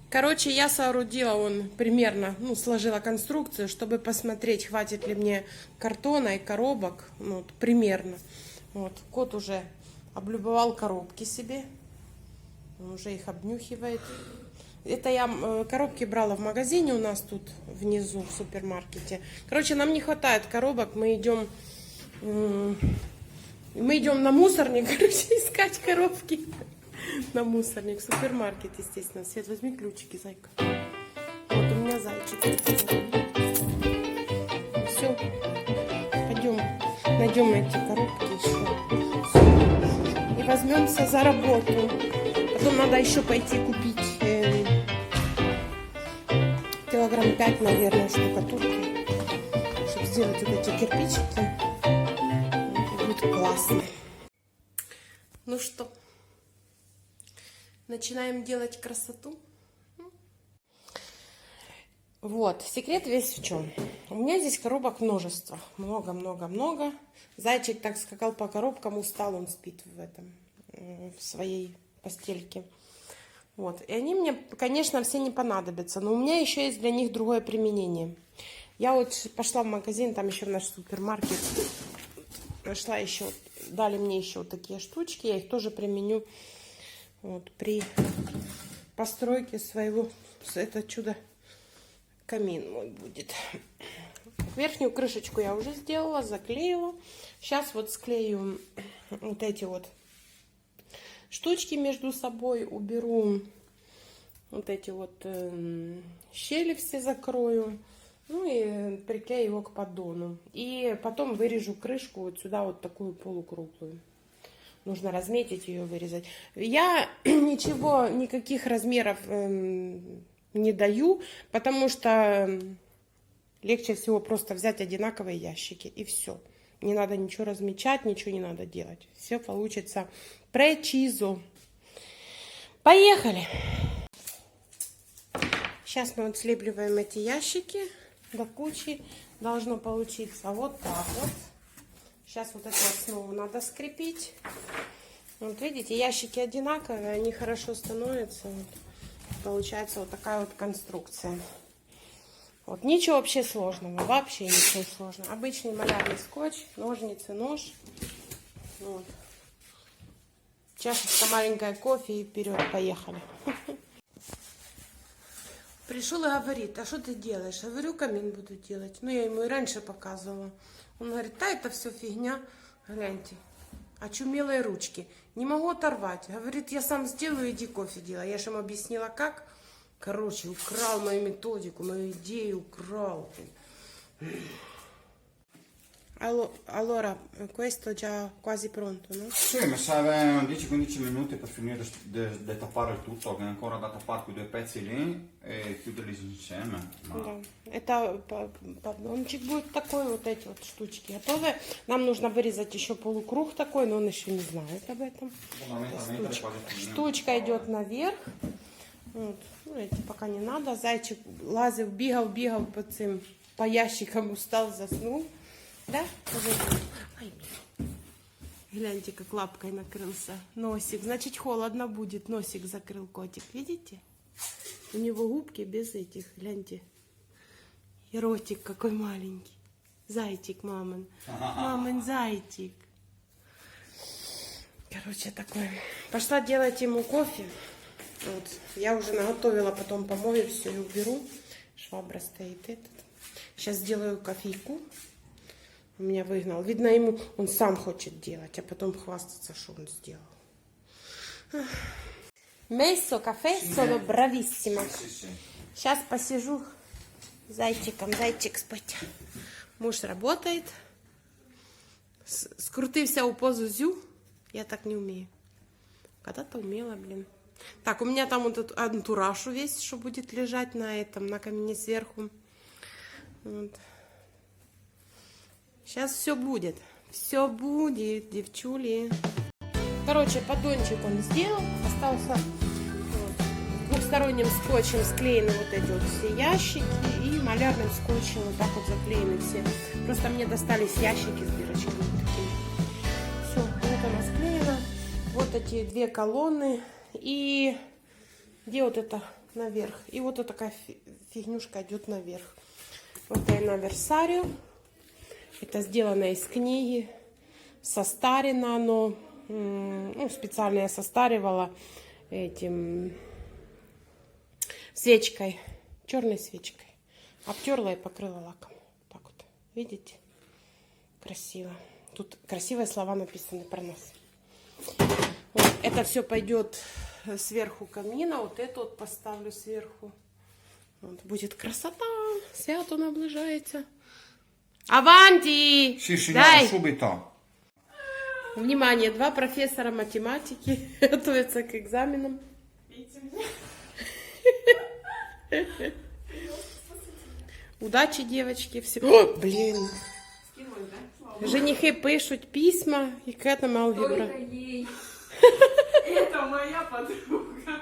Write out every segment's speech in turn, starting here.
Короче, я соорудила примерно, сложила конструкцию, чтобы посмотреть, хватит ли мне картона и коробок, вот, примерно. Вот, кот уже облюбовал коробки себе, он уже их обнюхивает. Это я коробки брала в магазине у нас тут внизу в супермаркете. Короче, нам не хватает коробок, мы идем на мусорник, короче, искать коробки. На мусорник, супермаркет, естественно. Свет, возьми ключики, зайка. Вот у меня зайчик. Все, пойдем, найдем эти коробки еще. И возьмемся за работу. Потом надо еще пойти купить килограмм 5, наверное, штукатурки, чтобы сделать вот эти кирпичики. Будет классно. Ну что, начинаем делать красоту. Вот, секрет весь в чем. У меня здесь коробок множество. Много. Зайчик так скакал по коробкам, устал, он спит в своей постельке. Вот, и они мне, конечно, все не понадобятся, но у меня еще есть для них другое применение. Я вот пошла в магазин, там еще в наш супермаркет, нашла еще, дали мне еще вот такие штучки, я их тоже применю вот, при постройке своего, это чудо, камин мой будет. Верхнюю крышечку я уже сделала, заклеила. Сейчас вот склею вот эти вот штучки между собой, уберу вот эти вот щели все закрою, ну и приклею его к поддону. И потом вырежу крышку вот сюда вот такую полукруглую. Нужно разметить ее, вырезать. Я никаких размеров не даю, потому что легче всего просто взять одинаковые ящики и все. Не надо ничего размечать, ничего не надо делать. Все получится прецизо. Поехали! Сейчас мы вот слепливаем эти ящики до кучи. Должно получиться вот так вот. Сейчас вот эту основу надо скрепить. Вот видите, ящики одинаковые, они хорошо становятся. Вот. Получается вот такая вот конструкция. Вот, ничего вообще сложного, вообще ничего сложного. Обычный малярный скотч, ножницы, нож. Вот. Чашечка маленькая кофе и вперед, поехали. Пришел и говорит, а что ты делаешь? Я говорю, камин буду делать. Ну, я ему и раньше показывала. Он говорит, да, это все фигня. Гляньте, очумелые ручки. Не могу оторвать. Говорит, я сам сделаю, иди кофе делай. Я же ему объяснила, как. Короче, украл мою методику, мою идею украл. Allora, questo già quasi pronto, no? Sì, mi serve 10-15 minuti per finire di tappare il tutto, che è ancora da tappare quei due pezzi lì e chiuderli insieme. Ma... Да. Это поддончик будет такой, вот эти вот штучки готовы. Нам нужно вырезать еще полукруг такой, но он еще не знает об этом. Штучка идет наверх. Вот. Ну, эти пока не надо. Зайчик лазил, бегал по ящикам, устал, заснул. Да? Ай, гляньте, как лапкой накрылся. Носик. Значит, холодно будет. Носик закрыл котик. Видите? У него губки без этих. Гляньте. И ротик какой маленький. Зайчик мамин. Мамин зайчик. Короче, такой. Пошла делать ему кофе. Вот. Я уже наготовила, потом помою все и уберу. Швабра стоит этот. Сейчас сделаю кофейку. Он меня выгнал. Видно, ему он сам хочет делать, а потом хвастаться, что он сделал. Messo caffè, sono bravissima. Сейчас посижу с зайчиком. Зайчик спать. Муж работает. Скрутився у позу зю. Я так не умею. Когда-то умела, блин. Так, у меня там вот этот антураж весь, что будет лежать на камине сверху. Вот. Сейчас все будет. Все будет, девчули. Короче, поддончик он сделал. Остался двухсторонним скотчем склеены вот эти вот все ящики. И малярным скотчем вот так вот заклеены все. Просто мне достались ящики с дырочками такими. Все, вот она склеена. Вот эти две колонны. И где вот эта наверх. И вот такая фигнюшка идет наверх. Вот это Версарио. Это сделано из книги. Состарено оно. Ну, специально я состаривала этим свечкой. Черной свечкой. Обтерла и покрыла лаком. Так вот. Видите? Красиво. Тут красивые слова написаны про нас. Вот. Это все пойдет сверху камина. Вот это вот поставлю сверху. Вот. Будет красота. Свято наближается. Аванти! Sì, Дай! subito. Внимание, 2 профессора математики готовятся к экзаменам. Удачи, девочки. Всего. О, блин. Женихи пишут письма, и к этому алгебра. Это моя подруга.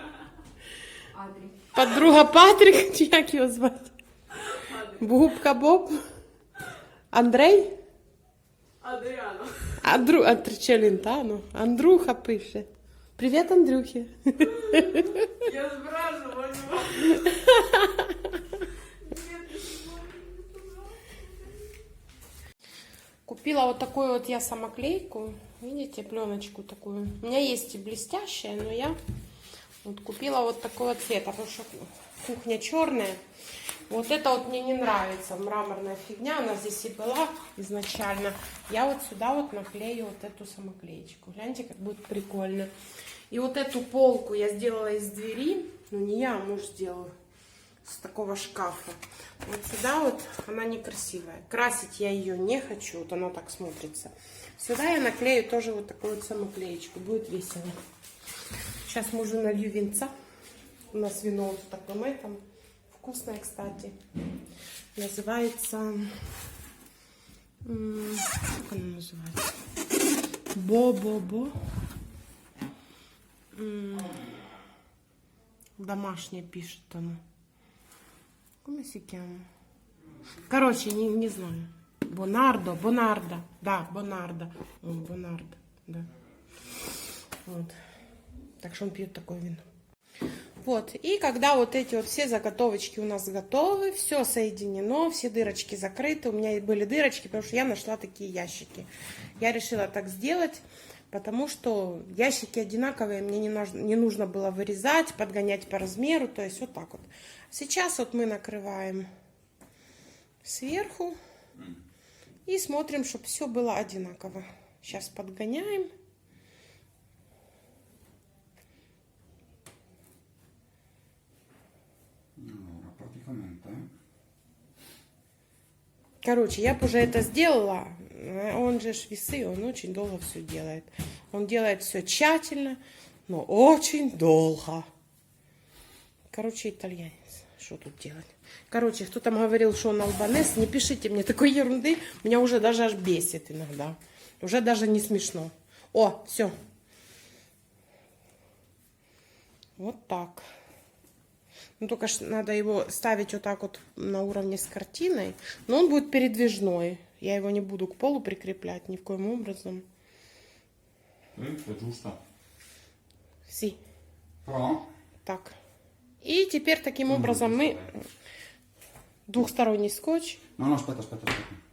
Адрі. Подруга Патрик, чи як його звати? Губка Боб. Андрей? Адріана. Челентано. Андруха пише. Привіт, Андрюхи. Я спрашиваю. Купила вот такую вот я самоклейку. Видите, пленочку такую. У меня есть и блестящая, но я вот купила вот такого цвета, потому что кухня черная. Вот это вот мне не нравится, мраморная фигня, она здесь и была изначально. Я вот сюда вот наклею вот эту самоклеечку. Гляньте, как будет прикольно. И вот эту полку я сделала из двери, ну не я, а муж сделал, с такого шкафа. Вот сюда вот она некрасивая. Красить я ее не хочу, вот она так смотрится. Сюда я наклею тоже вот такую вот самоклеечку, будет весело. Сейчас мужу налью винца. У нас вино вот в таком этом. Вкусное, кстати. Называется... Как оно называется? Бо-бо-бо. Домашнее пишет оно. Come si chiama? Короче, не знаю. Бонардо. Да, Бонардо. Бонардо, да. Вот. Так что он пьет такое вино. Вот. И когда вот эти вот все заготовочки у нас готовы, все соединено, все дырочки закрыты. У меня были дырочки, потому что я нашла такие ящики. Я решила так сделать, потому что ящики одинаковые, мне не нужно было вырезать, подгонять по размеру. То есть вот так вот. Сейчас вот мы накрываем сверху и смотрим, чтобы все было одинаково. Сейчас подгоняем. Короче, я бы уже это сделала. Он же весы, он очень долго все делает. Он делает все тщательно, но очень долго. Короче, итальянец. Что тут делать? Короче, кто там говорил, что он албанес, не пишите мне такой ерунды. Меня уже даже аж бесит иногда. Уже даже не смешно. О, все. Вот так. Ну, только надо его ставить вот так вот на уровне с картиной. Но он будет передвижной. Я его не буду к полу прикреплять ни в коем образом. Си. Так. И теперь таким образом мы... Двухсторонний скотч. No, aspetta.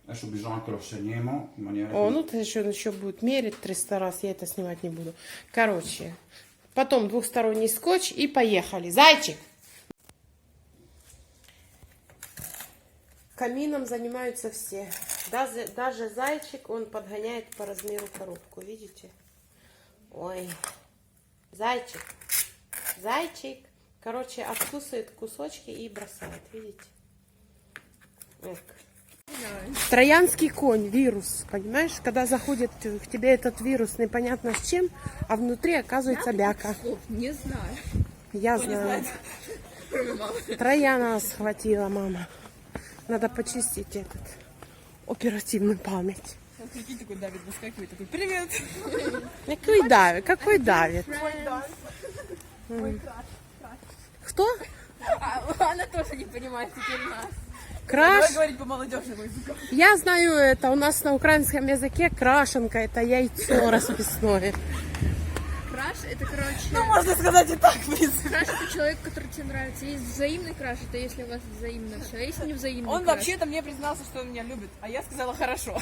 Adesso bisogna che lo segniamo in maniera... О, ну, это еще будет мерить 300 раз. Я это снимать не буду. Короче. Потом двухсторонний скотч и поехали. Зайчик! Камином занимаются все. Даже зайчик, он подгоняет по размеру коробку. Видите? Ой. Зайчик. Короче, откусывает кусочки и бросает. Видите? Троянский конь, вирус. Понимаешь? Когда заходит к тебе этот вирус непонятно с чем, а внутри оказывается бяка. Не знаю. Я знаю. Трояна схватила мама. Надо почистить этот оперативную память. Прикинь, такой Давид выскакивает, такой, привет! Какой Давид? Кто? Она тоже не понимает теперь нас. Краш? Давай говорить по молодежному языку. Я знаю это. У нас на украинском языке крашенка — это яйцо расписное. Краш — это это, короче, Ну, можно сказать и так, в принципе. краш это человек, который тебе нравится. Есть взаимный краш, это если у вас взаимно все. А если не взаимный Он краш? вообще-то мне признался, что он меня любит, а я сказала хорошо.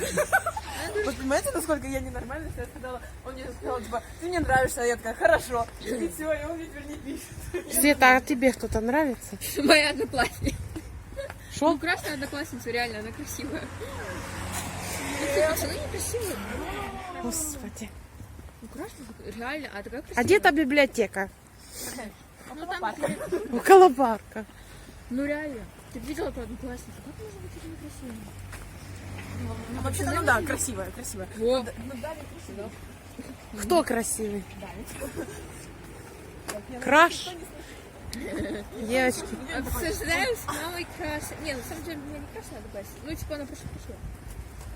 Вот понимаете, насколько я ненормальная, что я сказала, он мне сказал, типа, ты мне нравишься, а я такая, хорошо. И все, и он мне теперь не пишет. Света, а тебе кто-то нравится? Моя одноклассница. Шо? Ну, красная одноклассница, реально, она красивая. Ну, все пацаны некрасивые. Господи. Ну, красная, реально, а такая А красивая. где та библиотека? Ну, там, Около парка. ну, реально. Ты видела эту одноклассницу? Как можно быть такой некрасивой? Ну, вообще-то, ну да, красивая, красивая. Во. Кто красивый? Краш? Девочки. Обсуждаем с мамой краш. Не, на самом деле, у меня не красная одноклассница. Ну, типа, она просто красивая.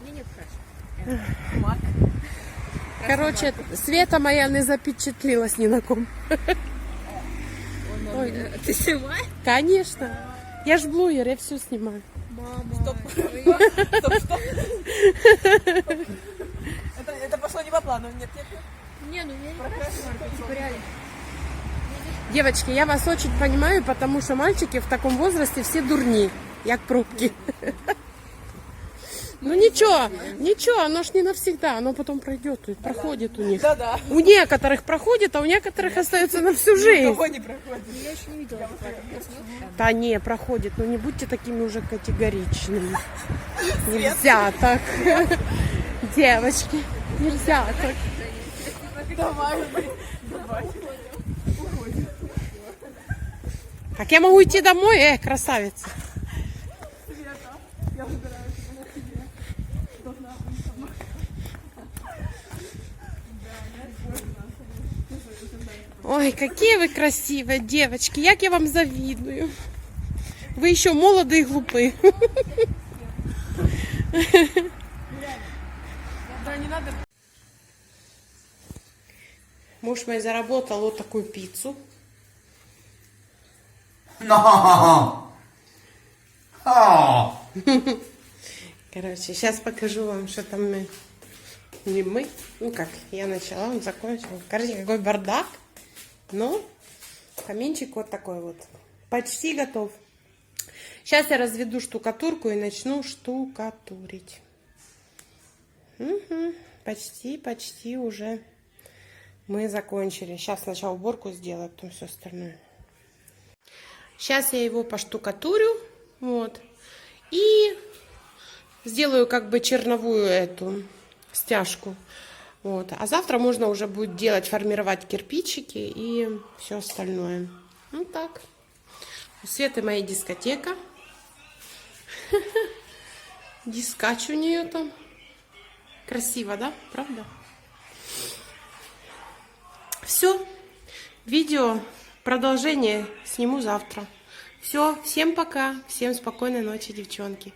У меня нет краш. Короче, Света моя не запечатлилась ни на ком. Ой. Ты снимаешь? Конечно. Я ж блогер, я все снимаю. Мама. Стоп, стоп. Это пошло не по плану, нет, нет, нет. Не, ну, у меня не красная. Типа, реально. Девочки, я вас очень понимаю, потому что мальчики в таком возрасте все дурни, як пробки. Ну ничего, оно ж не навсегда, оно потом пройдет, и проходит у них. Да-да. У некоторых проходит, а у некоторых остается на всю жизнь. Кого не проходит. Я еще не видела. Да не, проходит, но не будьте такими уже категоричными. Нельзя так. Девочки, нельзя так. Давай. Как я могу идти домой, красавица? Ой, какие вы красивые девочки, як я вам завидую. Вы еще молоды и глупы. Да, не надо. Муж мой заработал вот такую пиццу. No! Oh! Короче, сейчас покажу вам, что там мы. Не мы. Ну как, я начала, он закончил. Короче, какой бардак. Ну, каминчик вот такой вот. Почти готов. Сейчас я разведу штукатурку и начну штукатурить. Угу. Почти уже мы закончили. Сейчас сначала уборку сделаю, потом все остальное. Сейчас я его поштукатурю. Вот. И сделаю как бы черновую эту стяжку. Вот. А завтра можно уже будет делать, формировать кирпичики и все остальное. Ну так. У Светы моя дискотека. Дискач у нее там. Красиво, да? Правда? Все. Видео продолжение сниму завтра. Все. Всем пока. Всем спокойной ночи, девчонки.